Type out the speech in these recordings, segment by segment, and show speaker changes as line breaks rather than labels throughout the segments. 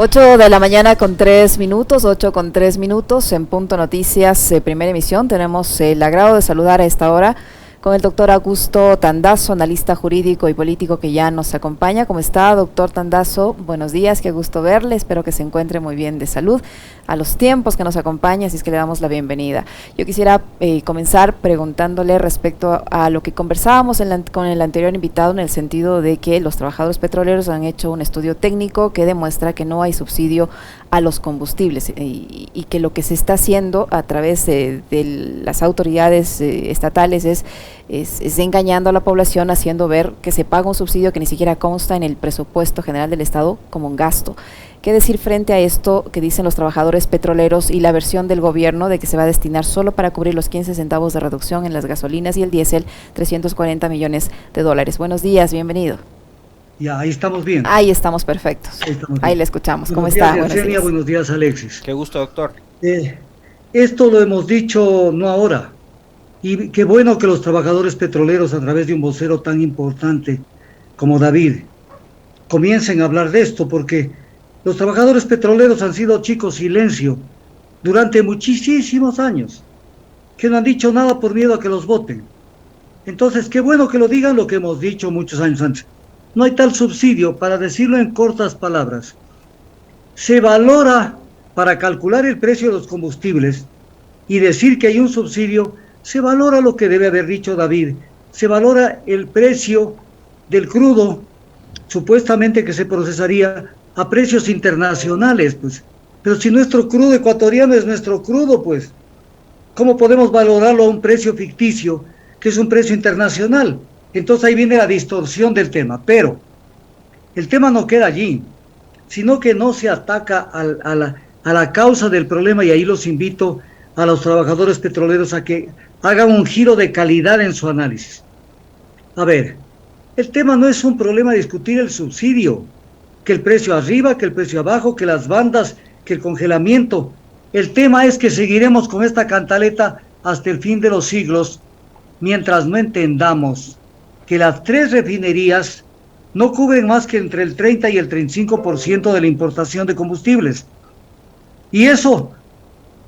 8 de la mañana con 3 minutos, 8 con 3 minutos, en Punto Noticias, primera emisión. Tenemos el agrado de saludar a esta hora con el doctor Augusto Tandazo, analista jurídico y político que ya nos acompaña. ¿Cómo está, doctor Tandazo? Buenos días, qué gusto verle, espero que se encuentre muy bien de salud, a los tiempos que nos acompaña, así es que le damos la bienvenida. Yo quisiera comenzar preguntándole respecto a lo que conversábamos con el anterior invitado, en el sentido de que los trabajadores petroleros han hecho un estudio técnico que demuestra que no hay subsidio a los combustibles y que lo que se está haciendo a través de las autoridades estatales es engañando a la población, haciendo ver que se paga un subsidio que ni siquiera consta en el presupuesto general del Estado como un gasto. ¿Qué decir frente a esto que dicen los trabajadores petroleros y la versión del gobierno de que se va a destinar solo para cubrir los 15 centavos de reducción en las gasolinas y el diésel, 340 millones de dólares? Buenos días, bienvenido.
Ya, ahí estamos bien.
Ahí estamos perfectos. Ahí le escuchamos. ¿Cómo está?
Buenos días, buenos días, Alexis.
Qué gusto, doctor.
Esto lo hemos dicho no ahora. Y qué bueno que los trabajadores petroleros, a través de un vocero tan importante como David, comiencen a hablar de esto, porque los trabajadores petroleros han sido chicos silencio durante muchísimos años, que no han dicho nada por miedo a que los voten. Entonces, qué bueno que lo digan, lo que hemos dicho muchos años antes. No hay tal subsidio. Para decirlo en cortas palabras, se valora, para calcular el precio de los combustibles y decir que hay un subsidio, se valora lo que debe haber dicho David, se valora el precio del crudo, supuestamente que se procesaría a precios internacionales, pues. Pero si nuestro crudo ecuatoriano es nuestro crudo, pues, ¿cómo podemos valorarlo a un precio ficticio, que es un precio internacional? Entonces ahí viene la distorsión del tema. Pero el tema no queda allí, sino que no se ataca a la causa del problema, y ahí los invito a los trabajadores petroleros a que hagan un giro de calidad en su análisis. A ver, el tema no es un problema discutir el subsidio, que el precio arriba, que el precio abajo, que las bandas, que el congelamiento. El tema es que seguiremos con esta cantaleta hasta el fin de los siglos, mientras no entendamos que las tres refinerías no cubren más que entre el 30 y el 35% de la importación de combustibles. Y eso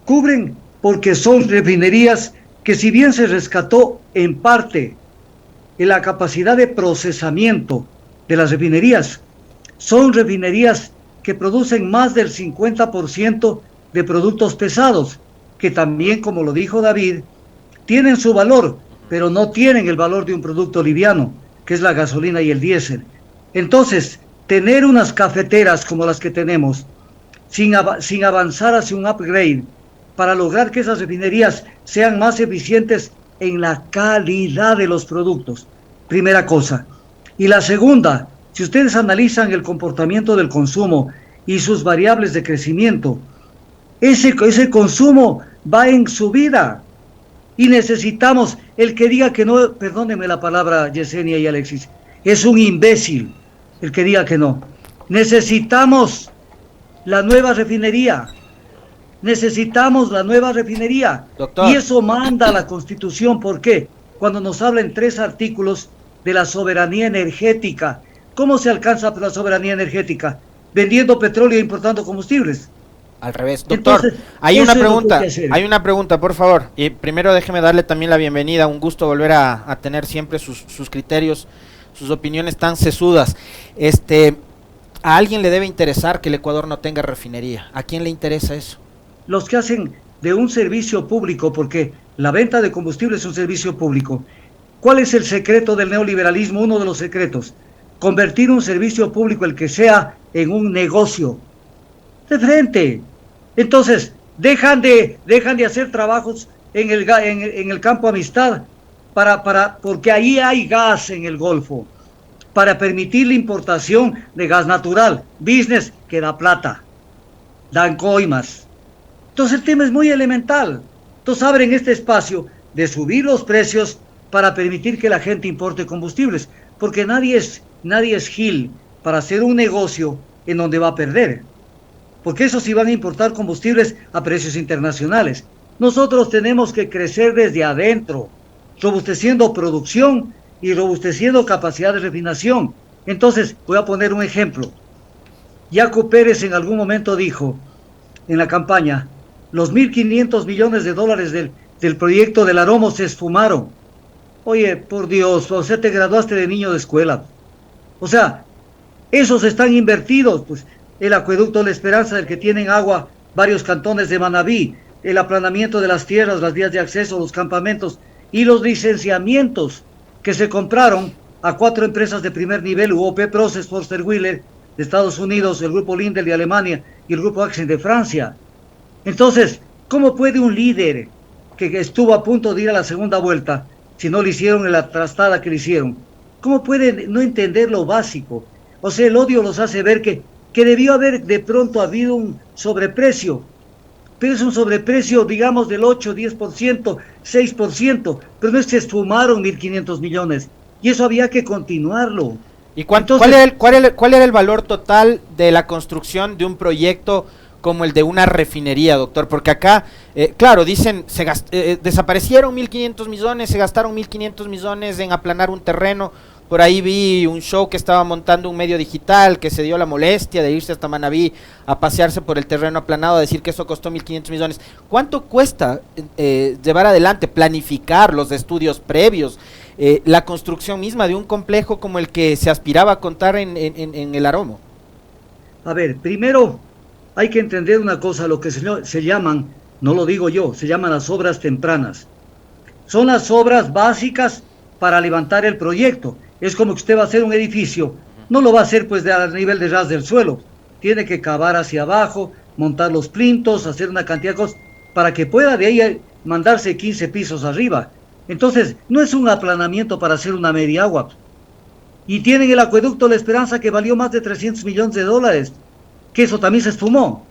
cubren porque son refinerías que, si bien se rescató en parte en la capacidad de procesamiento de las refinerías, son refinerías que producen más del 50% de productos pesados, que también, como lo dijo David, tienen su valor, pero no tienen el valor de un producto liviano, que es la gasolina y el diésel. Entonces, tener unas cafeteras como las que tenemos, sin avanzar hacia un upgrade, para lograr que esas refinerías sean más eficientes en la calidad de los productos. Primera cosa. Y la segunda, si ustedes analizan el comportamiento del consumo y sus variables de crecimiento, ese consumo va en subida. Y necesitamos, el que diga que no, perdónenme la palabra, Yesenia y Alexis, es un imbécil el que diga que no. Necesitamos la nueva refinería. Necesitamos la nueva refinería.
Doctor.
Y eso manda la Constitución. ¿Por qué? Cuando nos habla en 3 artículos de la soberanía energética. ¿Cómo se alcanza la soberanía energética? Vendiendo petróleo e importando combustibles.
Al revés, doctor. Entonces, hay una pregunta, por favor. Y primero déjeme darle también la bienvenida. Un gusto volver a tener siempre sus criterios, sus opiniones tan sesudas. ¿A alguien le debe interesar que el Ecuador no tenga refinería? ¿A quién le interesa eso?
Los que hacen de un servicio público, porque la venta de combustible es un servicio público. ¿Cuál es el secreto del neoliberalismo? Uno de los secretos: convertir un servicio público, el que sea, en un negocio. De frente. Entonces, dejan de hacer trabajos en el campo Amistad, porque ahí hay gas en el Golfo, para permitir la importación de gas natural. Business que da plata, dan coimas. Entonces el tema es muy elemental. Entonces abren este espacio de subir los precios para permitir que la gente importe combustibles, porque nadie es gil para hacer un negocio en donde va a perder, porque eso sí van a importar combustibles a precios internacionales. Nosotros tenemos que crecer desde adentro, robusteciendo producción y robusteciendo capacidad de refinación. Entonces, voy a poner un ejemplo. Yacu Pérez en algún momento dijo en la campaña, los 1.500 millones de dólares del proyecto del Aromo se esfumaron. Oye, por Dios, o sea, te graduaste de niño de escuela. O sea, esos están invertidos, pues, el acueducto de la Esperanza, del que tienen agua varios cantones de Manabí, el aplanamiento de las tierras, las vías de acceso, los campamentos y los licenciamientos que se compraron a 4 empresas de primer nivel, UOP Process, Foster Wheeler de Estados Unidos, el grupo Lindel de Alemania y el grupo Axen de Francia. Entonces, ¿cómo puede un líder que estuvo a punto de ir a la segunda vuelta, si no le hicieron la trastada que le hicieron, cómo puede no entender lo básico? O sea, el odio los hace ver que debió haber de pronto habido un sobreprecio, pero es un sobreprecio, digamos, del 8, 10%, 6%, pero no es que se esfumaron 1.500 millones, y eso había que continuarlo.
¿Y entonces, cuál era el valor total de la construcción de un proyecto como el de una refinería, doctor? Porque acá, claro, dicen, desaparecieron 1.500 millones, se gastaron 1.500 millones en aplanar un terreno. Por ahí vi un show que estaba montando un medio digital que se dio la molestia de irse hasta Manabí a pasearse por el terreno aplanado, a decir que eso costó 1.500 millones. ¿Cuánto cuesta llevar adelante, planificar los estudios previos, la construcción misma de un complejo como el que se aspiraba a contar en el Aromo?
A ver, primero hay que entender una cosa, lo que se llaman, no lo digo yo, se llaman las obras tempranas. Son las obras básicas para levantar el proyecto. Es como que usted va a hacer un edificio, no lo va a hacer pues a nivel de ras del suelo, tiene que cavar hacia abajo, montar los plintos, hacer una cantidad de cosas, para que pueda de ahí mandarse 15 pisos arriba. Entonces, no es un aplanamiento para hacer una media agua. Y tienen el acueducto La Esperanza que valió más de 300 millones de dólares, que eso también se esfumó,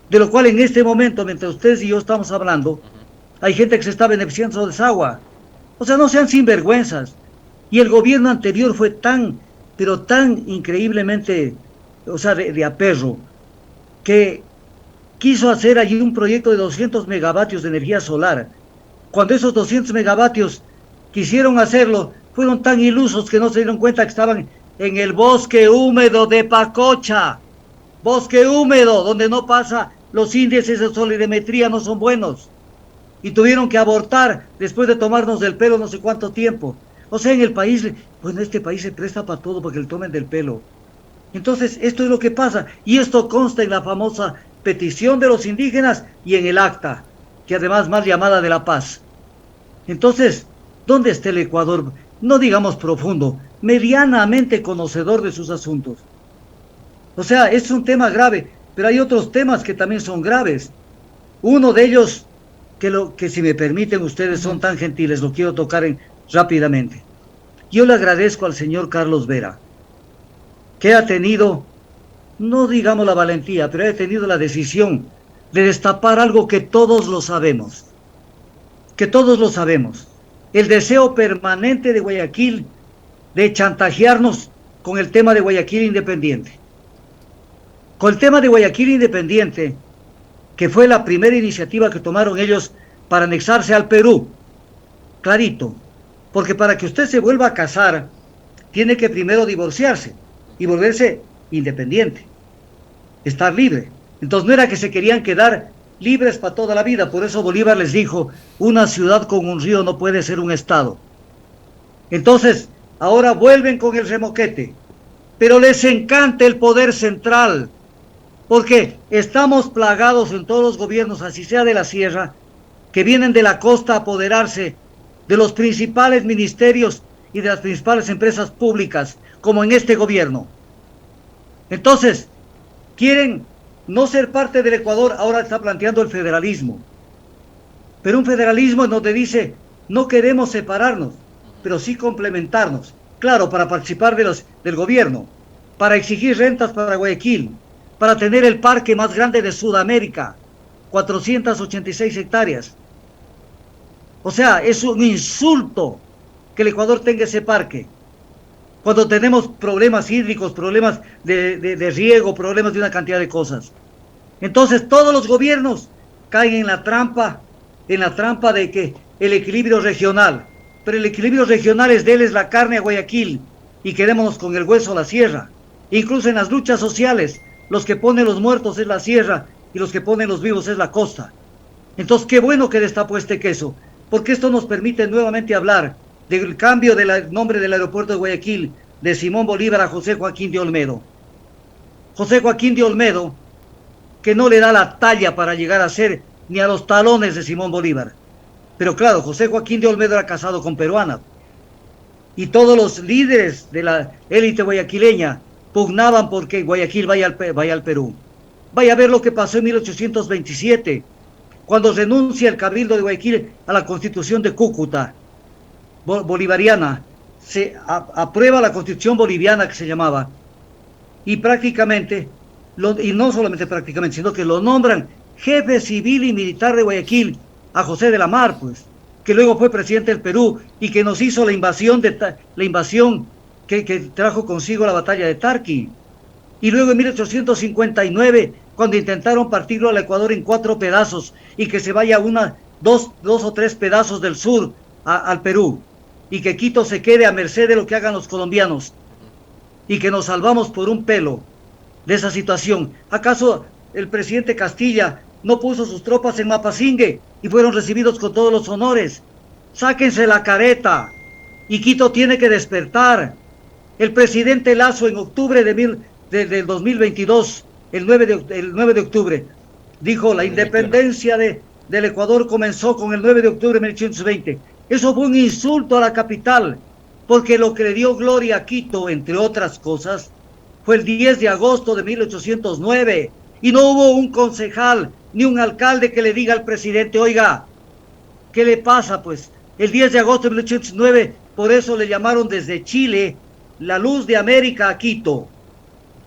de lo cual en este momento, mientras ustedes y yo estamos hablando, hay gente que se está beneficiando de esa agua. O sea, no sean sinvergüenzas. Y el gobierno anterior fue tan, pero tan increíblemente, o sea, de aperro, que quiso hacer allí un proyecto de 200 megavatios de energía solar. Cuando esos 200 megavatios quisieron hacerlo, fueron tan ilusos que no se dieron cuenta que estaban en el bosque húmedo de Pacocha. Bosque húmedo, donde no pasa, los índices de solidometría no son buenos. Y tuvieron que abortar después de tomarnos del pelo no sé cuánto tiempo. O sea, en el país, bueno, este país se presta para todo, para que le tomen del pelo. Entonces, esto es lo que pasa. Y esto consta en la famosa petición de los indígenas y en el acta, que además más llamada de la paz. Entonces, ¿dónde está el Ecuador? No digamos profundo, medianamente conocedor de sus asuntos. O sea, es un tema grave, pero hay otros temas que también son graves. Uno de ellos, que si me permiten ustedes son tan gentiles, lo quiero tocar rápidamente. Yo le agradezco al señor Carlos Vera, que ha tenido, no digamos la valentía, pero ha tenido la decisión de destapar algo que todos lo sabemos. Que todos lo sabemos. El deseo permanente de Guayaquil de chantajearnos con el tema de Guayaquil Independiente. Con el tema de Guayaquil Independiente, que fue la primera iniciativa que tomaron ellos para anexarse al Perú. Clarito, porque para que usted se vuelva a casar, tiene que primero divorciarse y volverse independiente, estar libre. Entonces no era que se querían quedar libres para toda la vida, por eso Bolívar les dijo, una ciudad con un río no puede ser un estado. Entonces, ahora vuelven con el remoquete, pero les encanta el poder central, porque estamos plagados en todos los gobiernos, así sea de la sierra, que vienen de la costa a apoderarse de los principales ministerios y de las principales empresas públicas, como en este gobierno. Entonces, quieren no ser parte del Ecuador, ahora está planteando el federalismo. Pero un federalismo en donde dice, no queremos separarnos, pero sí complementarnos. Claro, para participar del gobierno, para exigir rentas para Guayaquil, para tener el parque más grande de Sudamérica, 486 hectáreas. O sea, es un insulto que el Ecuador tenga ese parque. Cuando tenemos problemas hídricos, problemas de riego, problemas de una cantidad de cosas. Entonces todos los gobiernos caen en la trampa de que el equilibrio regional, pero el equilibrio regional es darles la carne a Guayaquil y quedémonos con el hueso a la sierra. Incluso en las luchas sociales, los que ponen los muertos es la sierra y los que ponen los vivos es la costa. Entonces, qué bueno que destapó este queso, porque esto nos permite nuevamente hablar del cambio del nombre del aeropuerto de Guayaquil, de Simón Bolívar a José Joaquín de Olmedo. José Joaquín de Olmedo, que no le da la talla para llegar a ser ni a los talones de Simón Bolívar. Pero claro, José Joaquín de Olmedo era casado con peruana. Y todos los líderes de la élite guayaquileña pugnaban porque Guayaquil vaya al Perú. Vaya a ver lo que pasó en 1827, cuando renuncia el Cabildo de Guayaquil a la Constitución de Cúcuta, bolivariana. Se aprueba la Constitución boliviana que se llamaba, y prácticamente, y no solamente prácticamente, sino que lo nombran jefe civil y militar de Guayaquil a José de la Mar, pues, que luego fue presidente del Perú y que nos hizo la invasión que trajo consigo la batalla de Tarqui. Y luego en 1859, cuando intentaron partirlo al Ecuador en 4 pedazos y que se vaya dos o tres pedazos del sur al Perú, y que Quito se quede a merced de lo que hagan los colombianos, y que nos salvamos por un pelo de esa situación. ¿Acaso el presidente Castilla no puso sus tropas en Mapasingue y fueron recibidos con todos los honores? Sáquense la careta, y Quito tiene que despertar. El presidente Lazo en octubre del 2022, el 9 de octubre, dijo: la independencia del Ecuador comenzó con el 9 de octubre de 1820. Eso fue un insulto a la capital, porque lo que le dio gloria a Quito, entre otras cosas, fue el 10 de agosto de 1809, y no hubo un concejal ni un alcalde que le diga al presidente: oiga, ¿qué le pasa? Pues el 10 de agosto de 1809, por eso le llamaron desde Chile la luz de América a Quito,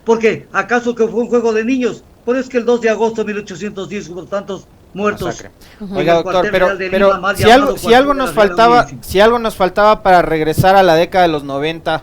porque ¿acaso que fue un juego de niños? Por eso es que el 2 de agosto de 1810 hubo tantos muertos.
Oiga, doctor, pero si algo nos faltaba para regresar a la década de los 90,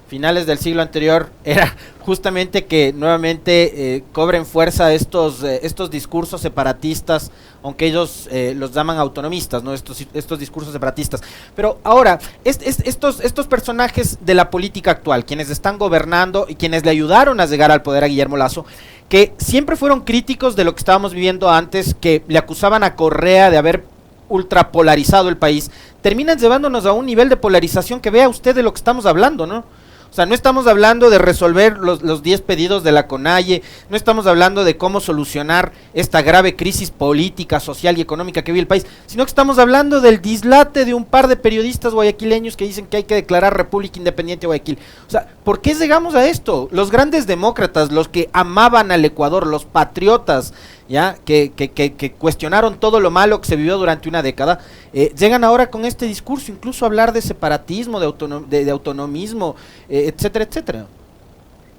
finales del siglo anterior, era justamente que nuevamente cobren fuerza estos discursos separatistas, aunque ellos los llaman autonomistas, ¿no? Estos discursos separatistas. Pero ahora, estos personajes de la política actual, quienes están gobernando y quienes le ayudaron a llegar al poder a Guillermo Lasso, que siempre fueron críticos de lo que estábamos viviendo antes, que le acusaban a Correa de haber ultrapolarizado el país, terminan llevándonos a un nivel de polarización que vea usted de lo que estamos hablando, ¿no? O sea, no estamos hablando de resolver los 10 pedidos de la CONAIE, no estamos hablando de cómo solucionar esta grave crisis política, social y económica que vive el país, sino que estamos hablando del dislate de un par de periodistas guayaquileños que dicen que hay que declarar República Independiente de Guayaquil. O sea, ¿por qué llegamos a esto? Los grandes demócratas, los que amaban al Ecuador, los patriotas, ya que cuestionaron todo lo malo que se vivió durante una década, llegan ahora con este discurso, incluso a hablar de separatismo, de autonomismo, etcétera, etcétera.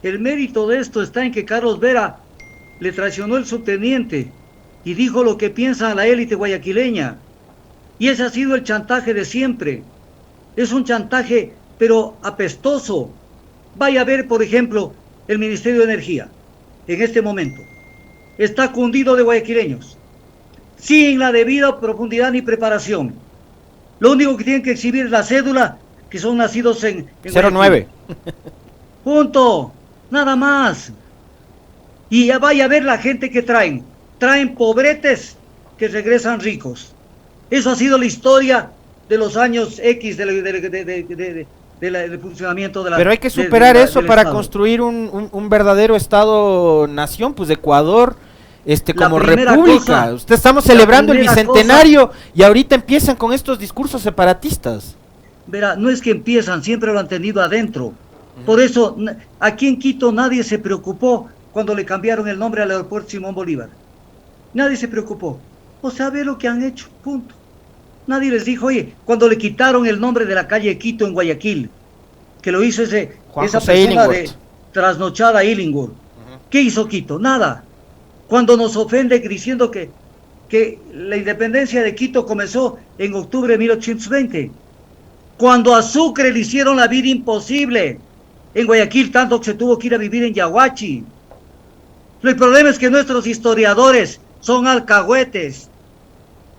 El mérito de esto está en que Carlos Vera le traicionó el subteniente y dijo lo que piensa la élite guayaquileña, y ese ha sido el chantaje de siempre. Es un chantaje pero apestoso. Vaya a ver, por ejemplo, el Ministerio de Energía en este momento está cundido de guayaquileños, sin la debida profundidad ni preparación. Lo único que tienen que exhibir es la cédula, que son nacidos en
09.
Punto, nada más. Y ya vaya a ver la gente que traen pobretes que regresan ricos. Eso ha sido la historia de los años X del funcionamiento de la...
Pero hay que superar eso para Estado. Construir un verdadero Estado-nación, pues Ecuador, como república. Estamos celebrando el bicentenario y ahorita empiezan con estos discursos separatistas.
Verá, no es que empiezan, siempre lo han tenido adentro. Por eso, aquí en Quito nadie se preocupó cuando le cambiaron el nombre al aeropuerto Simón Bolívar. Nadie se preocupó. O sea, ve lo que han hecho, punto. Nadie les dijo: oye, cuando le quitaron el nombre de la calle Quito en Guayaquil, que lo hizo esa persona de trasnochada Illingworth. ¿Qué hizo Quito? Nada. Cuando nos ofende diciendo que la independencia de Quito comenzó en octubre de 1820, cuando a Sucre le hicieron la vida imposible en Guayaquil, tanto que se tuvo que ir a vivir en Yaguachi. El problema es que nuestros historiadores son alcahuetes.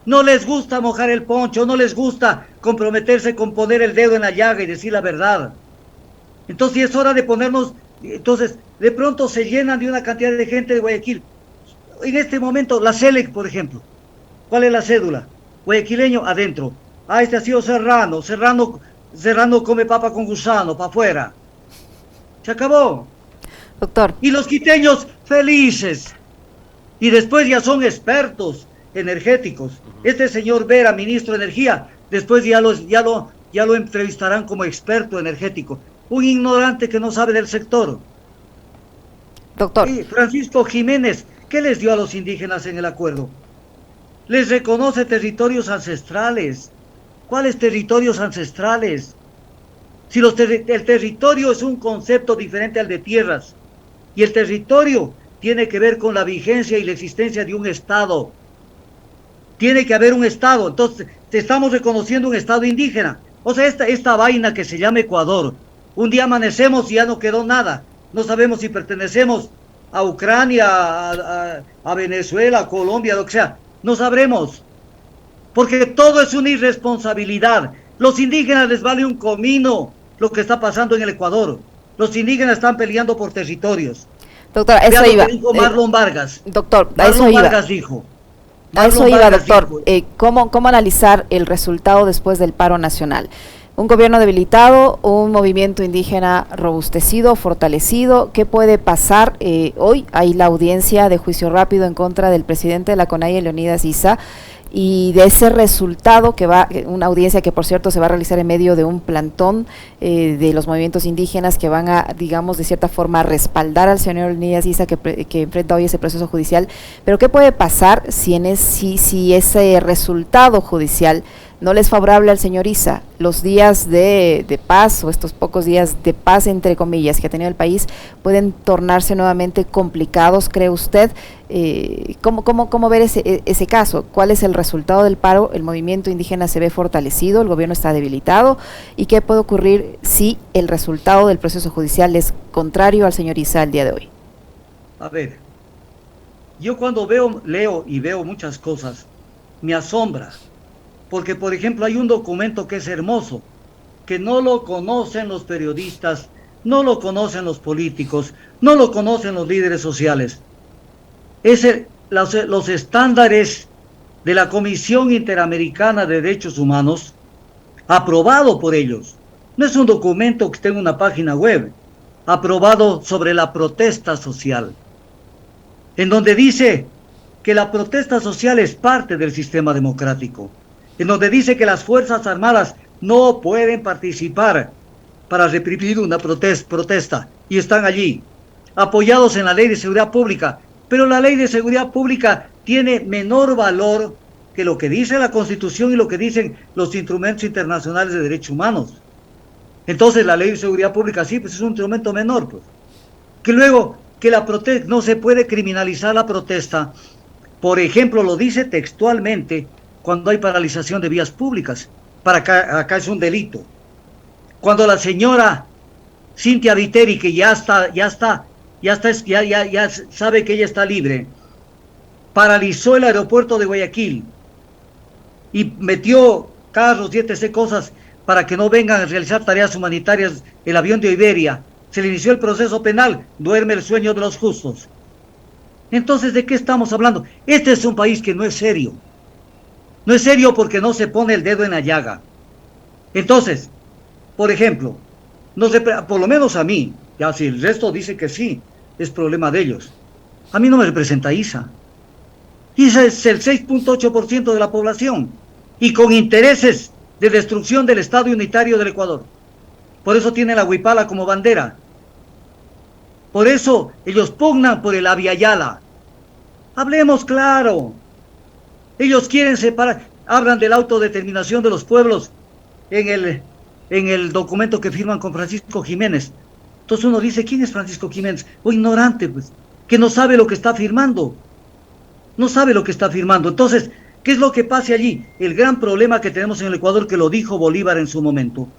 No les gusta mojar el poncho, no les gusta comprometerse con poner el dedo en la llaga y decir la verdad. Entonces es hora de ponernos Entonces, de pronto se llenan de una cantidad de gente de Guayaquil. En este momento, la SELEC, por ejemplo, ¿cuál es la cédula? Guayaquileño, adentro. Ah, este ha sido Serrano. Serrano come papa con gusano, para afuera. Se acabó.
Doctor.
Y los quiteños felices. Y después ya son expertos energéticos. Este señor Vera, ministro de Energía, después ya lo entrevistarán como experto energético. Un ignorante que no sabe del sector.
Doctor.
Y Francisco Jiménez, ¿qué les dio a los indígenas en el acuerdo? Les reconoce territorios ancestrales. ¿Cuáles territorios ancestrales? Si el territorio es un concepto diferente al de tierras, y el territorio tiene que ver con la vigencia y la existencia de un Estado. Tiene que haber un Estado. Entonces, te estamos reconociendo un Estado indígena. O sea, esta vaina que se llama Ecuador, un día amanecemos y ya no quedó nada. No sabemos si pertenecemos a Ucrania, a Venezuela, a Colombia, lo que sea. No sabremos. Porque todo es una irresponsabilidad. Los indígenas les vale un comino lo que está pasando en el Ecuador. Los indígenas están peleando por territorios.
Doctor, eso
Vea
iba.
Lo que dijo Marlon Vargas.
Doctor, a
Marlon
eso iba.
Vargas dijo.
A eso iba, doctor.
Dijo,
¿Cómo analizar el resultado después del paro nacional? Un gobierno debilitado, un movimiento indígena robustecido, fortalecido. ¿Qué puede pasar hoy? Hay la audiencia de juicio rápido en contra del presidente de la CONAIE, Leonidas Issa, y de ese resultado una audiencia que por cierto se va a realizar en medio de un plantón de los movimientos indígenas que van a, digamos, de cierta forma respaldar al señor Leonidas Issa que enfrenta hoy ese proceso judicial. Pero ¿qué puede pasar si ese resultado judicial no le es favorable al señor Issa? Los días de paz, o estos pocos días de paz, entre comillas, que ha tenido el país, pueden tornarse nuevamente complicados, ¿cree usted? ¿Cómo ver ese caso? ¿Cuál es el resultado del paro? ¿El movimiento indígena se ve fortalecido? ¿El gobierno está debilitado? ¿Y qué puede ocurrir si el resultado del proceso judicial es contrario al señor Issa el día de hoy?
A ver, yo cuando leo y veo muchas cosas, me asombra. Porque, por ejemplo, hay un documento que es hermoso, que no lo conocen los periodistas, no lo conocen los políticos, no lo conocen los líderes sociales. Es los estándares de la Comisión Interamericana de Derechos Humanos, aprobado por ellos. No es un documento que esté en una página web, aprobado sobre la protesta social, en donde dice que la protesta social es parte del sistema democrático, en donde dice que las Fuerzas Armadas no pueden participar para reprimir una protesta, y están allí, apoyados en la Ley de Seguridad Pública, pero la Ley de Seguridad Pública tiene menor valor que lo que dice la Constitución y lo que dicen los instrumentos internacionales de derechos humanos. Entonces la Ley de Seguridad Pública sí, pues es un instrumento menor, pues. Que luego, que no se puede criminalizar la protesta, por ejemplo, lo dice textualmente, cuando hay paralización de vías públicas. Acá es un delito. Cuando la señora Cintia Viteri, que ya sabe que ella está libre, paralizó el aeropuerto de Guayaquil y metió carros y etc. cosas para que no vengan a realizar tareas humanitarias el avión de Iberia, se le inició el proceso penal, duerme el sueño de los justos. Entonces, ¿de qué estamos hablando? Este es un país que no es serio. No es serio porque no se pone el dedo en la llaga. Entonces, por ejemplo, por lo menos a mí, ya si el resto dice que sí, es problema de ellos. A mí no me representa Issa. Issa es el 6.8% de la población y con intereses de destrucción del Estado unitario del Ecuador. Por eso tiene la huipala como bandera. Por eso ellos pugnan por el Abya Yala. Hablemos claro. Ellos quieren separar, hablan de la autodeterminación de los pueblos en el documento que firman con Francisco Jiménez. Entonces uno dice, ¿quién es Francisco Jiménez? O ignorante, pues, que no sabe lo que está firmando. No sabe lo que está firmando. Entonces, ¿qué es lo que pasa allí? El gran problema que tenemos en el Ecuador, que lo dijo Bolívar en su momento.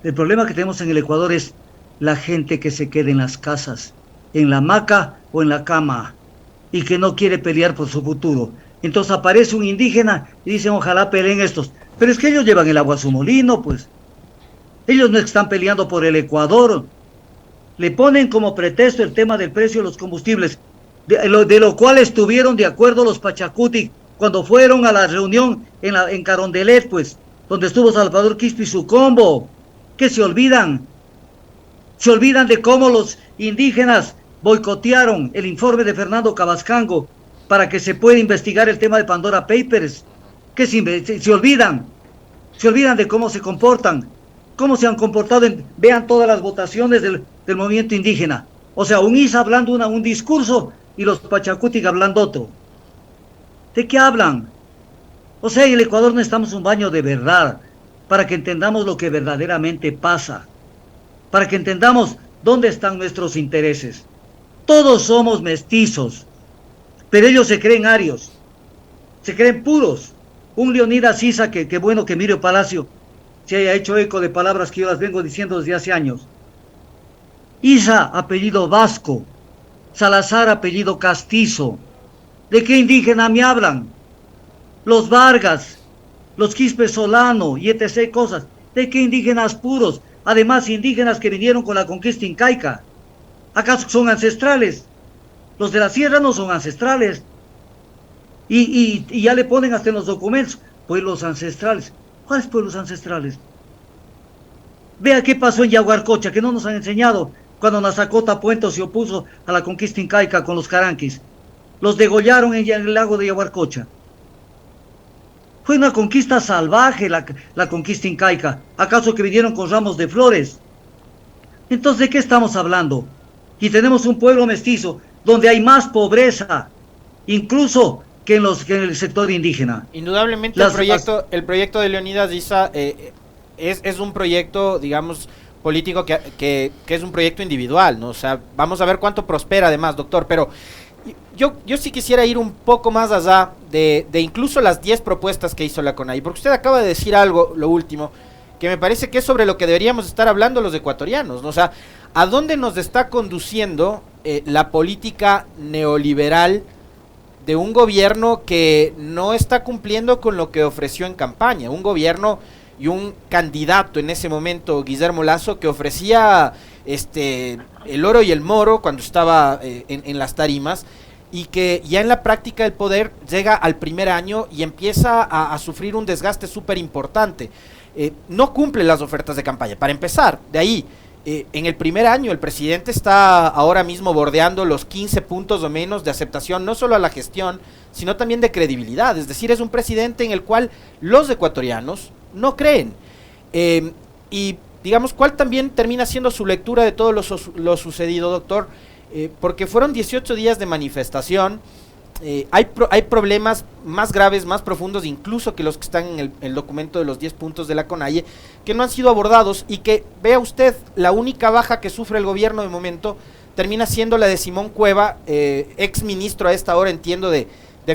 El problema que tenemos en el Ecuador es la gente que se queda en las casas, en la hamaca o en la cama, y que no quiere pelear por su futuro. Entonces aparece un indígena y dicen, ojalá peleen estos. Pero es que ellos llevan el agua a su molino, pues. Ellos no están peleando por el Ecuador. le ponen como pretexto el tema del precio de los combustibles, de lo cual estuvieron de acuerdo los Pachacuti cuando fueron a la reunión en Carondelet, pues, donde estuvo Salvador Quispe y su combo. ¿Qué se olvidan? Se olvidan de cómo los indígenas boicotearon el informe de Fernando Cabascango para que se pueda investigar el tema de Pandora Papers. ¿Qué se olvidan? Se olvidan de cómo se comportan, cómo se han comportado. Vean todas las votaciones del movimiento indígena. O sea, un ISA hablando un discurso y los Pachacuti hablando otro. ¿De qué hablan? O sea, en el Ecuador necesitamos un baño de verdad para que entendamos lo que verdaderamente pasa, para que entendamos dónde están nuestros intereses. Todos somos mestizos, pero ellos se creen arios, se creen puros. Un Leonidas Issa, que bueno que Emilio Palacio se haya hecho eco de palabras que yo las vengo diciendo desde hace años. Issa, apellido vasco, Salazar, apellido castizo. ¿De qué indígena me hablan? Los Vargas, los Quispe Solano y etc. cosas. ¿De qué indígenas puros? Además, indígenas que vinieron con la conquista incaica. ¿Acaso son ancestrales? Los de la sierra no son ancestrales. Y ya le ponen hasta en los documentos, pueblos ancestrales. ¿Cuáles pueblos ancestrales? Vea qué pasó en Yaguarcocha, que no nos han enseñado cuando Nazacota Puento se opuso a la conquista incaica con los caranquis. Los degollaron en el lago de Yaguarcocha. Fue una conquista salvaje la conquista incaica. ¿Acaso que vinieron con ramos de flores? Entonces, ¿de qué estamos hablando? Y tenemos un pueblo mestizo donde hay más pobreza, incluso que en el sector indígena.
Indudablemente el proyecto de Leonidas Issa es un proyecto, digamos, político que es un proyecto individual, ¿no? O sea, vamos a ver cuánto prospera además, doctor, pero yo sí quisiera ir un poco más allá de incluso las 10 propuestas que hizo la CONAIE, porque usted acaba de decir algo, lo último, que me parece que es sobre lo que deberíamos estar hablando los ecuatorianos, ¿no? O sea, ¿a dónde nos está conduciendo la política neoliberal de un gobierno que no está cumpliendo con lo que ofreció en campaña? Un gobierno y un candidato en ese momento, Guillermo Lasso, que ofrecía el oro y el moro cuando estaba en las tarimas, y que ya en la práctica del poder llega al primer año y empieza a sufrir un desgaste súper importante. No cumple las ofertas de campaña, para empezar. De ahí, en el primer año el presidente está ahora mismo bordeando los 15 puntos o menos de aceptación, no solo a la gestión, sino también de credibilidad. Es decir, es un presidente en el cual los ecuatorianos no creen. Y digamos, ¿cuál también termina siendo su lectura de todo lo sucedido, doctor? Porque fueron 18 días de manifestación. Hay problemas más graves, más profundos, incluso que los que están en el documento de los 10 puntos de la CONAIE, que no han sido abordados, y que, vea usted, la única baja que sufre el gobierno de momento termina siendo la de Simón Cueva, ex ministro a esta hora, entiendo, de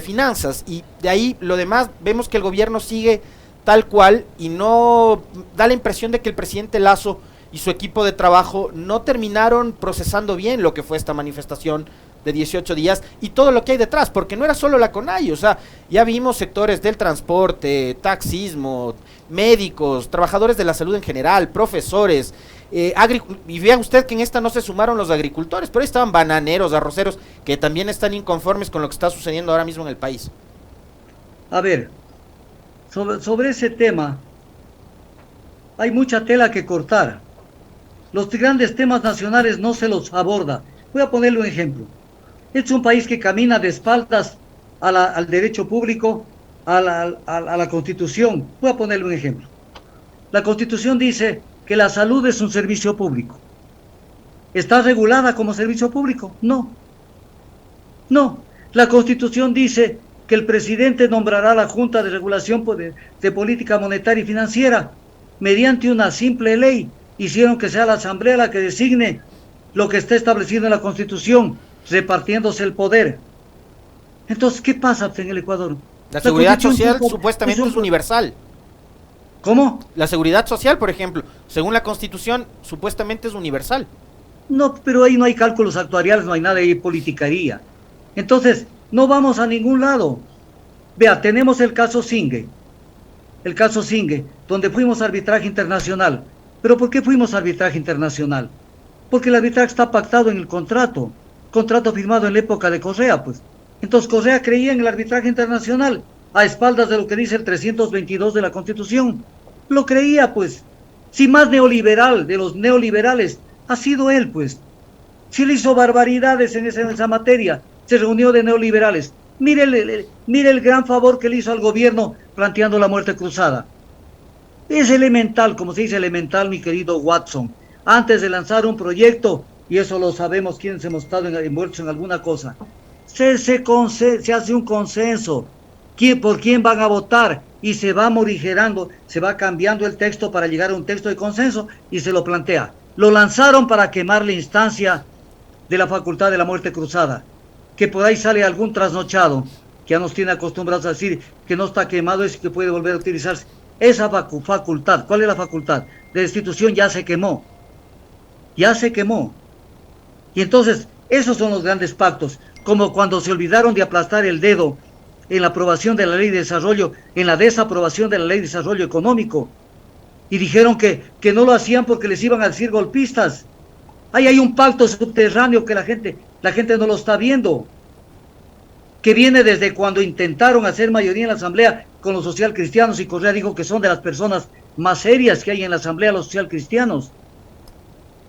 finanzas, y de ahí lo demás vemos que el gobierno sigue tal cual, y no da la impresión de que el presidente Lasso y su equipo de trabajo no terminaron procesando bien lo que fue esta manifestación de 18 días y todo lo que hay detrás, porque no era solo la CONAIE, o sea, ya vimos sectores del transporte, taxismo, médicos, trabajadores de la salud en general, profesores, y vean usted que en esta no se sumaron los agricultores, pero ahí estaban bananeros, arroceros, que también están inconformes con lo que está sucediendo ahora mismo en el país.
A ver, sobre ese tema, hay mucha tela que cortar. Los grandes temas nacionales no se los aborda. Voy a ponerle un ejemplo. Es un país que camina de espaldas al derecho público, a la Constitución. Voy a ponerle un ejemplo. La Constitución dice que la salud es un servicio público. ¿Está regulada como servicio público? No. No. La Constitución dice que el presidente nombrará la Junta de Regulación de Política Monetaria y Financiera mediante una simple ley. Hicieron que sea la Asamblea la que designe lo que está establecido en la Constitución, repartiéndose el poder. Entonces, ¿qué pasa en el Ecuador?
La seguridad social supuestamente es universal.
¿Cómo?
La seguridad social, por ejemplo, según la Constitución, supuestamente es universal.
No, pero ahí no hay cálculos actuariales, no hay nada, hay politicaría. Entonces, no vamos a ningún lado. Vea, tenemos el caso Singue, donde fuimos a arbitraje internacional. ¿Pero por qué fuimos a arbitraje internacional? porque el arbitraje está pactado en el contrato firmado en la época de Correa, pues. Entonces Correa creía en el arbitraje internacional, a espaldas de lo que dice el 322 de la Constitución. Lo creía, pues. Si más neoliberal de los neoliberales ha sido él, pues. Si le hizo barbaridades en esa materia, se reunió de neoliberales. Mire el gran favor que le hizo al gobierno planteando la muerte cruzada. Es elemental, como se dice elemental, mi querido Watson. Antes de lanzar un proyecto, y eso lo sabemos quienes hemos estado envueltos en alguna cosa, se hace un consenso. ¿Por quién van a votar? Y se va morigerando, se va cambiando el texto para llegar a un texto de consenso y se lo plantea. Lo lanzaron para quemar la instancia de la facultad de la muerte cruzada. Que por ahí sale algún trasnochado que ya nos tiene acostumbrados a decir que no está quemado, es que puede volver a utilizarse. Esa facultad, ¿cuál es la facultad? De destitución ya se quemó. Ya se quemó. Y entonces, esos son los grandes pactos, como cuando se olvidaron de aplastar el dedo en la aprobación de la ley de desarrollo, en la desaprobación de la ley de desarrollo económico, y dijeron que no lo hacían porque les iban a decir golpistas. Ahí hay un pacto subterráneo que la gente no lo está viendo, que viene desde cuando intentaron hacer mayoría en la asamblea con los socialcristianos, y Correa dijo que son de las personas más serias que hay en la asamblea los socialcristianos.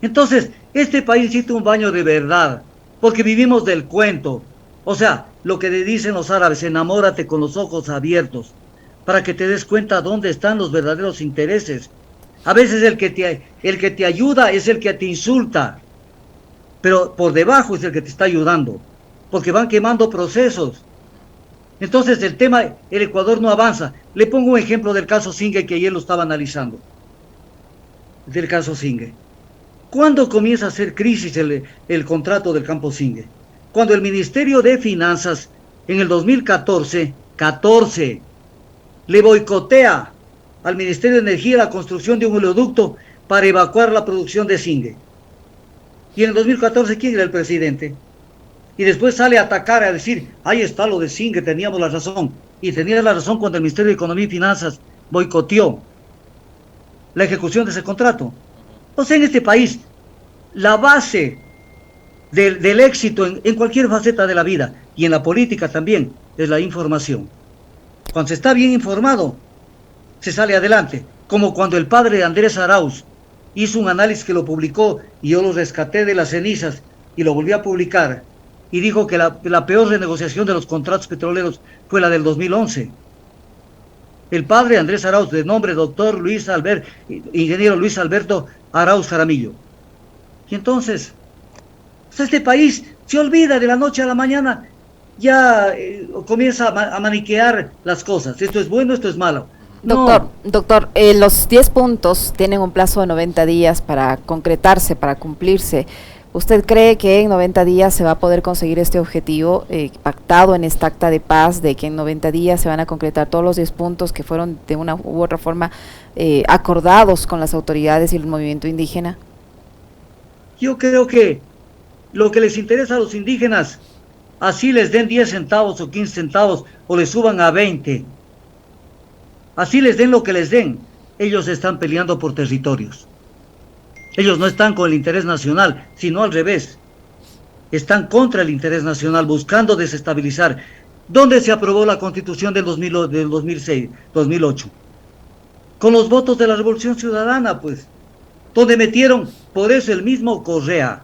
Entonces, este país necesita un baño de verdad, porque vivimos del cuento. O sea, lo que le dicen los árabes, enamórate con los ojos abiertos, para que te des cuenta dónde están los verdaderos intereses. A veces el que te ayuda es el que te insulta, pero por debajo es el que te está ayudando, porque van quemando procesos. Entonces el Ecuador no avanza. Le pongo un ejemplo del caso Singue, que ayer lo estaba analizando. Del caso Singue. ¿Cuándo comienza a hacer crisis el contrato del campo Singue? Cuando el Ministerio de Finanzas, en el 2014, le boicotea al Ministerio de Energía la construcción de un oleoducto para evacuar la producción de Singue. Y en el 2014, ¿quién era el presidente? Y después sale a atacar, a decir, ahí está lo de Singue, teníamos la razón. Y tenía la razón cuando el Ministerio de Economía y Finanzas boicoteó la ejecución de ese contrato. O sea, en este país, la base del éxito en cualquier faceta de la vida, y en la política también, es la información. Cuando se está bien informado, se sale adelante, como cuando el padre de Andrés Arauz hizo un análisis que lo publicó y yo lo rescaté de las cenizas y lo volví a publicar, y dijo que la peor renegociación de los contratos petroleros fue la del 2011. El padre Andrés Arauz, de nombre doctor ingeniero Luis Alberto Arauz Jaramillo. Y entonces, este país se olvida de la noche a la mañana, ya comienza a maniquear las cosas. Esto es bueno, esto es malo.
Doctor, los 10 puntos tienen un plazo de 90 días para concretarse, para cumplirse. ¿Usted cree que en 90 días se va a poder conseguir este objetivo pactado en esta acta de paz, de que en 90 días se van a concretar todos los 10 puntos que fueron de una u otra forma acordados con las autoridades y el movimiento indígena?
Yo creo que lo que les interesa a los indígenas, así les den 10 centavos o 15 centavos o les suban a 20, así les den lo que les den, ellos están peleando por territorios. Ellos no están con el interés nacional, sino al revés. Están contra el interés nacional, buscando desestabilizar. ¿Dónde se aprobó la Constitución del 2008? Con los votos de la Revolución Ciudadana, pues. Donde metieron, por eso el mismo Correa,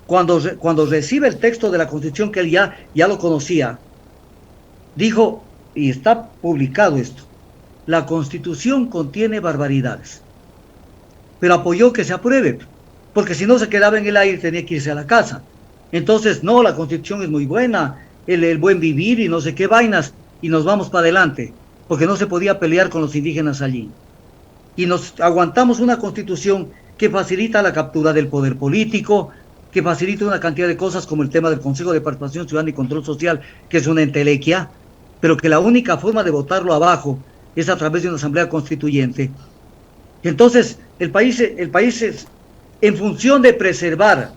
cuando recibe el texto de la Constitución, que él ya lo conocía, dijo, y está publicado esto, la Constitución contiene barbaridades, pero apoyó que se apruebe, porque si no se quedaba en el aire tenía que irse a la casa. Entonces, no, la Constitución es muy buena, el buen vivir y no sé qué vainas, y nos vamos para adelante, porque no se podía pelear con los indígenas allí. Y nos aguantamos una Constitución que facilita la captura del poder político, que facilita una cantidad de cosas como el tema del Consejo de Participación Ciudadana y Control Social, que es una entelequia, pero que la única forma de votarlo abajo es a través de una asamblea constituyente. Entonces, el país es, en función de preservar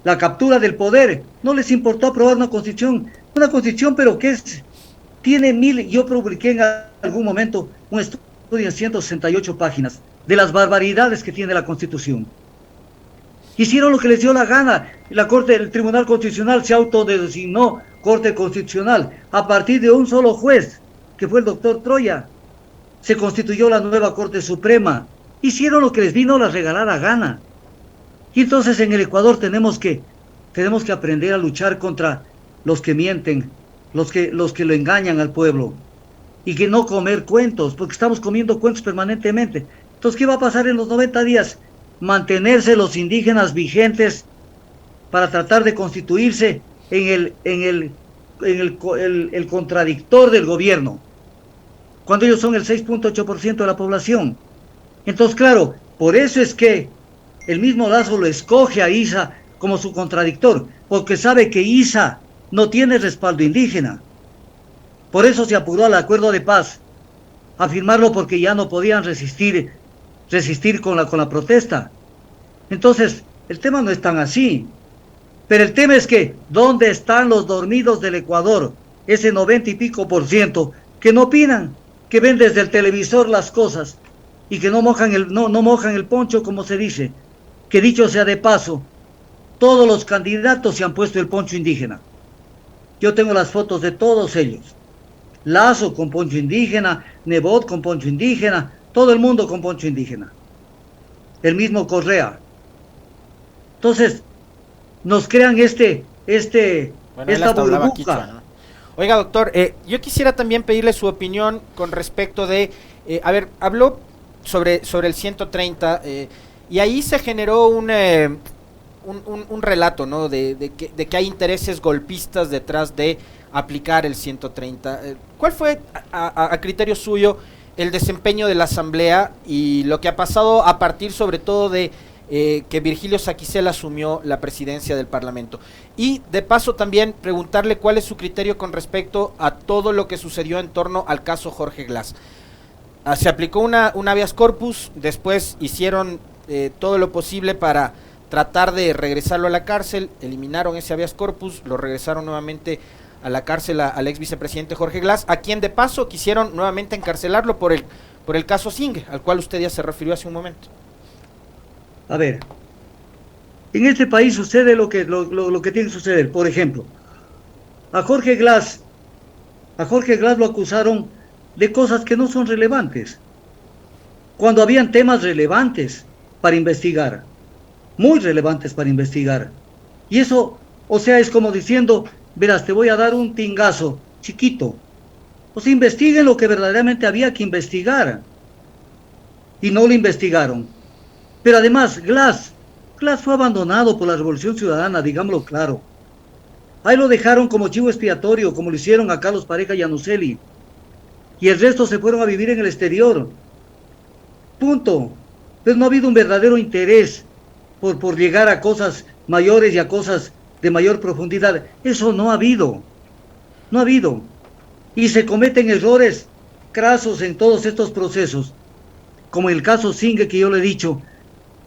la captura del poder, no les importó aprobar una constitución pero que yo publiqué en algún momento un estudio en 168 páginas de las barbaridades que tiene la Constitución. Hicieron lo que les dio la gana. El Tribunal Constitucional se autodesignó Corte Constitucional a partir de un solo juez, que fue el doctor Troya. Se constituyó la nueva Corte Suprema. Hicieron lo que les vino a la regalada gana. Y entonces en el Ecuador tenemos que aprender a luchar contra los que mienten, los que lo engañan al pueblo. Y que no comer cuentos, porque estamos comiendo cuentos permanentemente. Entonces, ¿qué va a pasar en los 90 días? Mantenerse los indígenas vigentes para tratar de constituirse en el contradictor del gobierno, cuando ellos son el 6.8% de la población. Entonces, claro, por eso es que el mismo Lazo lo escoge a Issa como su contradictor, porque sabe que Issa no tiene respaldo indígena. Por eso se apuró al acuerdo de paz, a firmarlo, porque ya no podían resistir con la protesta. Entonces, el tema no es tan así. Pero el tema es que, ¿dónde están los dormidos del Ecuador? Ese 90 y pico % que no opinan, que ven desde el televisor las cosas y que no mojan el poncho, como se dice. Que dicho sea de paso, todos los candidatos se han puesto el poncho indígena. Yo tengo las fotos de todos ellos. Lazo con poncho indígena, Nebot con poncho indígena, todo el mundo con poncho indígena. El mismo Correa. Entonces, nos crean esta burbuja.
Quichua, ¿no? Oiga, doctor, yo quisiera también pedirle su opinión con respecto de, habló sobre el 130, y ahí se generó un relato, ¿no? de que hay intereses golpistas detrás de aplicar el 130. ¿Cuál fue, a criterio suyo, el desempeño de la Asamblea y lo que ha pasado a partir sobre todo de que Virgilio Saquicela asumió la presidencia del Parlamento? Y de paso también preguntarle cuál es su criterio con respecto a todo lo que sucedió en torno al caso Jorge Glass. Se aplicó un habeas corpus, después hicieron todo lo posible para tratar de regresarlo a la cárcel, eliminaron ese habeas corpus, lo regresaron nuevamente a la cárcel al ex vicepresidente Jorge Glass, a quien de paso quisieron nuevamente encarcelarlo por el caso Zingue, al cual usted ya se refirió hace un momento.
A ver, en este país sucede lo que tiene que suceder. Por ejemplo, a Jorge Glass lo acusaron de cosas que no son relevantes, cuando habían temas relevantes para investigar, muy relevantes para investigar. Y eso, o sea, es como diciendo, verás, te voy a dar un tingazo chiquito. O sea, investiguen lo que verdaderamente había que investigar. Y no lo investigaron. Pero además, Glass fue abandonado por la Revolución Ciudadana, digámoslo claro. Ahí lo dejaron como chivo expiatorio, como lo hicieron a Carlos Pareja y a Nuseli. Y el resto se fueron a vivir en el exterior. Punto. Entonces no ha habido un verdadero interés por llegar a cosas mayores y a cosas de mayor profundidad. Eso no ha habido. No ha habido. Y se cometen errores crasos en todos estos procesos. Como el caso Zingue, que yo le he dicho,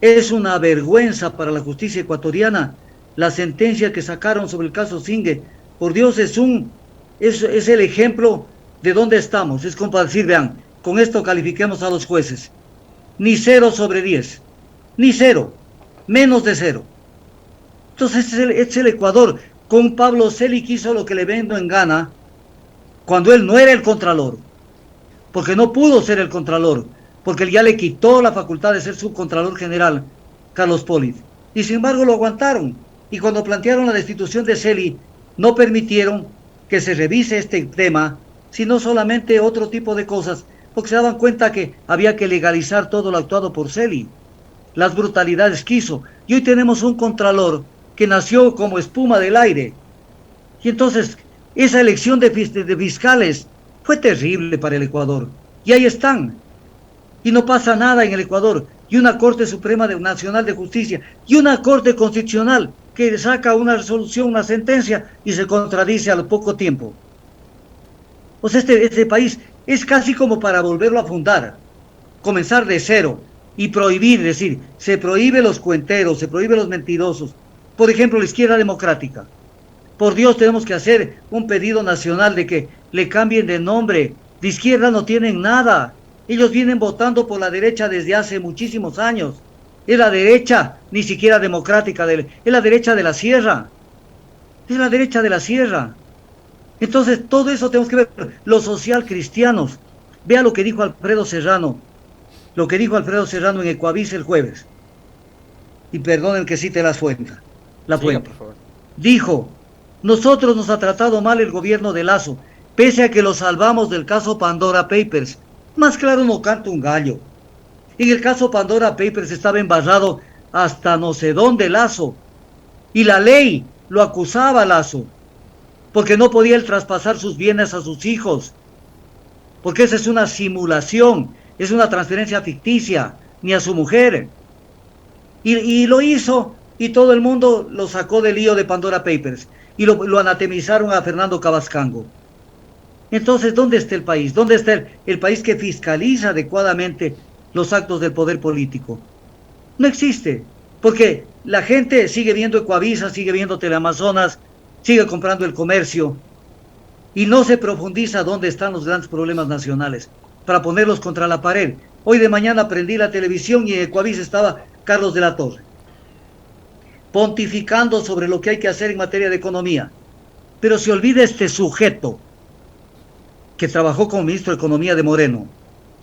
es una vergüenza para la justicia ecuatoriana la sentencia que sacaron sobre el caso Zingue. Por Dios, es el ejemplo de dónde estamos. Es como para decir, vean, con esto califiquemos a los jueces. Ni 0 sobre 10. Ni 0. Menos de 0. Entonces es el Ecuador. Con Pablo Celi hizo lo que le vendo en gana cuando él no era el contralor. Porque no pudo ser el contralor. Porque él ya le quitó la facultad de ser subcontralor general, Carlos Polit. Y sin embargo lo aguantaron. Y cuando plantearon la destitución de Celi, no permitieron que se revise este tema, sino solamente otro tipo de cosas, porque se daban cuenta que había que legalizar todo lo actuado por Celi, las brutalidades que hizo. Y hoy tenemos un contralor que nació como espuma del aire. Y entonces, esa elección de fiscales fue terrible para el Ecuador. Y ahí están. Y no pasa nada en el Ecuador. Y una Corte Suprema Nacional de Justicia y una Corte Constitucional que saca una resolución, una sentencia y se contradice al poco tiempo. O sea, este país es casi como para volverlo a fundar, comenzar de cero y prohibir, es decir, se prohíbe los cuenteros, se prohíbe los mentirosos. Por ejemplo, la izquierda democrática. Por Dios, tenemos que hacer un pedido nacional de que le cambien de nombre. De izquierda no tienen nada. Ellos vienen votando por la derecha desde hace muchísimos años. Es la derecha, ni siquiera democrática, es la derecha de la sierra. Es la derecha de la sierra. Entonces, todo eso tenemos que ver. Los social cristianos. Vea lo que dijo Alfredo Serrano. Lo que dijo Alfredo Serrano en Ecuavisa el jueves. Y perdonen que cite la fuente.
Por favor.
Dijo, nosotros nos ha tratado mal el gobierno de Lasso, pese a que lo salvamos del caso Pandora Papers. Más claro no canta un gallo. En el caso Pandora Papers estaba embarrado hasta no sé dónde Lasso. Y la ley lo acusaba a Lasso, porque no podía él traspasar sus bienes a sus hijos. Porque esa es una simulación, es una transferencia ficticia, ni a su mujer. Y lo hizo, y todo el mundo lo sacó del lío de Pandora Papers, y lo anatemizaron a Fernando Cabascango. Entonces, ¿dónde está el país? ¿Dónde está el país que fiscaliza adecuadamente los actos del poder político? No existe, porque la gente sigue viendo Ecuavisa, sigue viendo Teleamazonas, sigue comprando el comercio, y no se profundiza dónde están los grandes problemas nacionales, para ponerlos contra la pared. Hoy de mañana prendí la televisión y en Ecuavisa estaba Carlos de la Torre, pontificando sobre lo que hay que hacer en materia de economía. Pero se olvida este sujeto que trabajó como ministro de Economía de Moreno.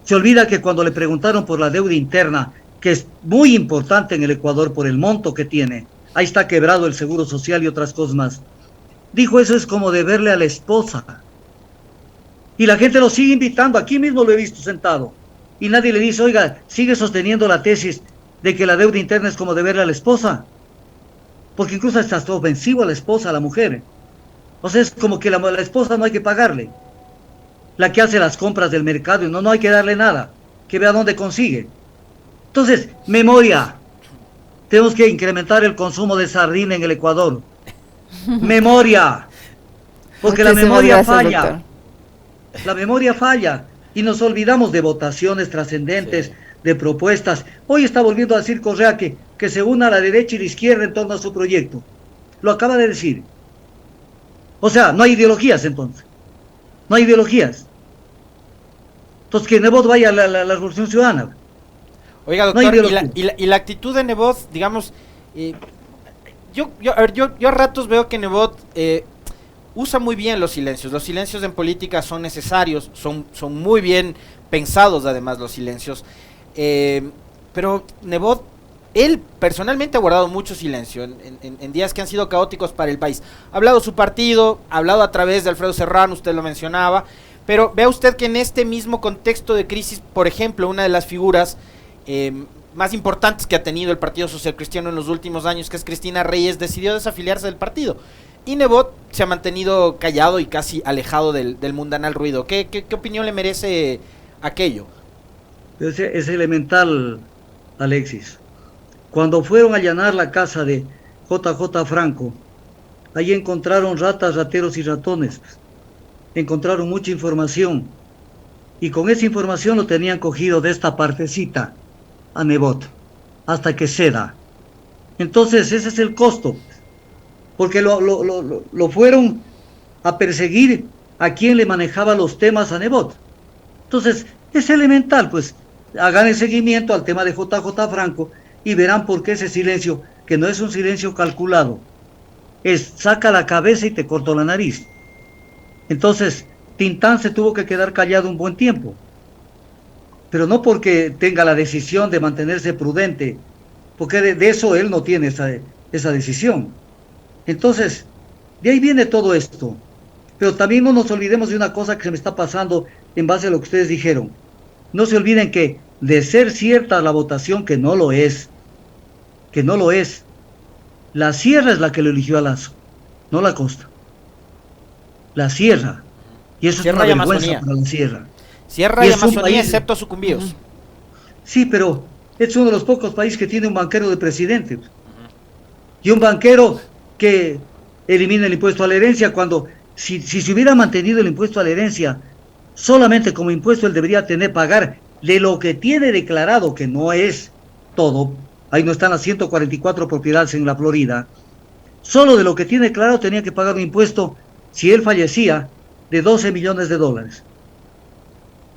Se olvida que cuando le preguntaron por la deuda interna, que es muy importante en el Ecuador por el monto que tiene, ahí está quebrado el seguro social y otras cosas más, dijo, eso es como deberle a la esposa. Y la gente lo sigue invitando, aquí mismo lo he visto sentado, y nadie le dice, oiga, sigue sosteniendo la tesis de que la deuda interna es como deberle a la esposa, porque incluso es hasta ofensivo a la esposa, a la mujer. O sea, es como que la esposa no hay que pagarle, la que hace las compras del mercado, y no hay que darle nada, que vea dónde consigue. Entonces, memoria, tenemos que incrementar el consumo de sardina en el Ecuador. Memoria, porque la memoria falla. Doctor. La memoria falla y nos olvidamos de votaciones trascendentes, sí, de propuestas. Hoy está volviendo a decir Correa que se una la derecha y la izquierda en torno a su proyecto. Lo acaba de decir. O sea, no hay ideologías entonces. No hay ideologías. Entonces que Nebot vaya a la Revolución Ciudadana.
Oiga, doctor, no y la actitud de Nebot, digamos, yo a ratos veo que Nebot usa muy bien los silencios. Los silencios en política son necesarios, son muy bien pensados además los silencios. Pero Nebot, él personalmente ha guardado mucho silencio en días que han sido caóticos para el país. Ha hablado su partido, ha hablado a través de Alfredo Serrano, usted lo mencionaba, pero vea usted que en este mismo contexto de crisis, por ejemplo, una de las figuras más importantes que ha tenido el Partido Social Cristiano en los últimos años, que es Cristina Reyes, decidió desafiliarse del partido. Y Nebot se ha mantenido callado y casi alejado del mundanal ruido. ¿Qué opinión le merece aquello?
Es elemental, Alexis. Cuando fueron a allanar la casa de JJ Franco, ahí encontraron ratas, rateros y ratones. Encontraron mucha información. Y con esa información lo tenían cogido de esta partecita a Nebot, hasta que ceda. Entonces ese es el costo, porque lo fueron a perseguir a quien le manejaba los temas a Nebot. Entonces es elemental, pues hagan el seguimiento al tema de JJ Franco y verán por qué ese silencio, que no es un silencio calculado, es saca la cabeza y te corto la nariz. Entonces Tintán se tuvo que quedar callado un buen tiempo, pero no porque tenga la decisión de mantenerse prudente, porque de eso él no tiene esa decisión. Entonces, de ahí viene todo esto. Pero también no nos olvidemos de una cosa que se me está pasando en base a lo que ustedes dijeron. No se olviden que, de ser cierta la votación, que no lo es, la Sierra es la que lo eligió a Lasso, no la costa. La Sierra. Y eso Sierra es una vergüenza para la Sierra.
Sierra y Amazonía, excepto Sucumbíos.
Sí, pero es uno de los pocos países que tiene un banquero de presidente. Y un banquero que elimina el impuesto a la herencia, cuando si se hubiera mantenido el impuesto a la herencia, solamente como impuesto él debería pagar de lo que tiene declarado, que no es todo. Ahí no están las 144 propiedades en la Florida. Solo de lo que tiene declarado tenía que pagar un impuesto, si él fallecía, de $12 millones.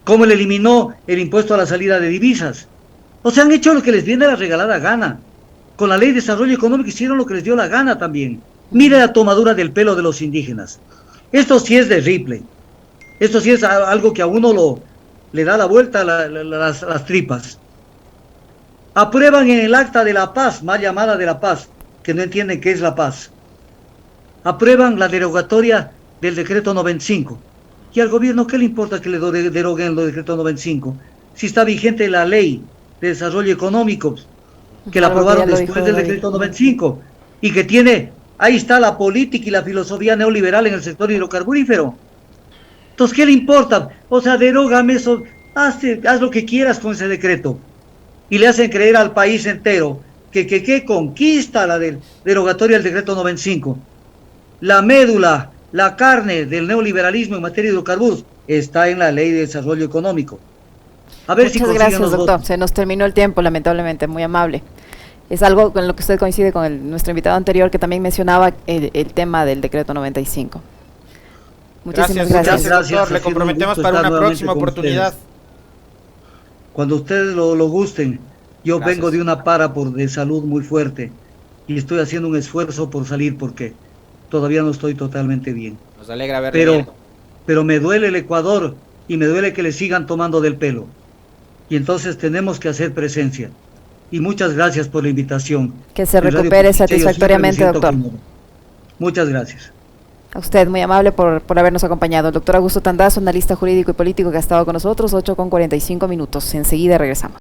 ¿Cómo le eliminó el impuesto a la salida de divisas? O sea, han hecho lo que les viene a la regalada gana. Con la ley de desarrollo económico hicieron lo que les dio la gana también. Mire la tomadura del pelo de los indígenas. Esto sí es de Ripley. Esto sí es algo que a uno le da la vuelta a las tripas. Aprueban en el acta de la paz, mal llamada de la paz, que no entienden qué es la paz. Aprueban la derogatoria del decreto 95. ¿Y al gobierno qué le importa que le deroguen el decreto 95? Si está vigente la ley de desarrollo económico, que la aprobaron después del decreto 95, y que tiene, ahí está la política y la filosofía neoliberal en el sector hidrocarburífero. Entonces, ¿qué le importa? O sea, derógame eso, haz lo que quieras con ese decreto. Y le hacen creer al país entero que conquista la derogatoria del decreto 95. La médula, la carne del neoliberalismo en materia de hidrocarburos está en la ley de desarrollo económico. A ver.
Muchas gracias, doctor. Se nos terminó el tiempo, lamentablemente, muy amable. Es algo con lo que usted coincide con nuestro invitado anterior, que también mencionaba el tema del decreto 95. Muchísimas gracias.
Doctor. Le comprometemos para una próxima oportunidad.
Cuando ustedes lo gusten. Yo vengo de una para de salud muy fuerte y estoy haciendo un esfuerzo por salir porque todavía no estoy totalmente bien.
Nos alegra verle.
Pero me duele el Ecuador y me duele que le sigan tomando del pelo. Y entonces tenemos que hacer presencia. Y muchas gracias por la invitación.
Que se recupere satisfactoriamente, doctor.
Muchas gracias.
A usted, muy amable por habernos acompañado. El doctor Augusto Tandazo, analista jurídico y político que ha estado con nosotros, 8:45. Enseguida regresamos.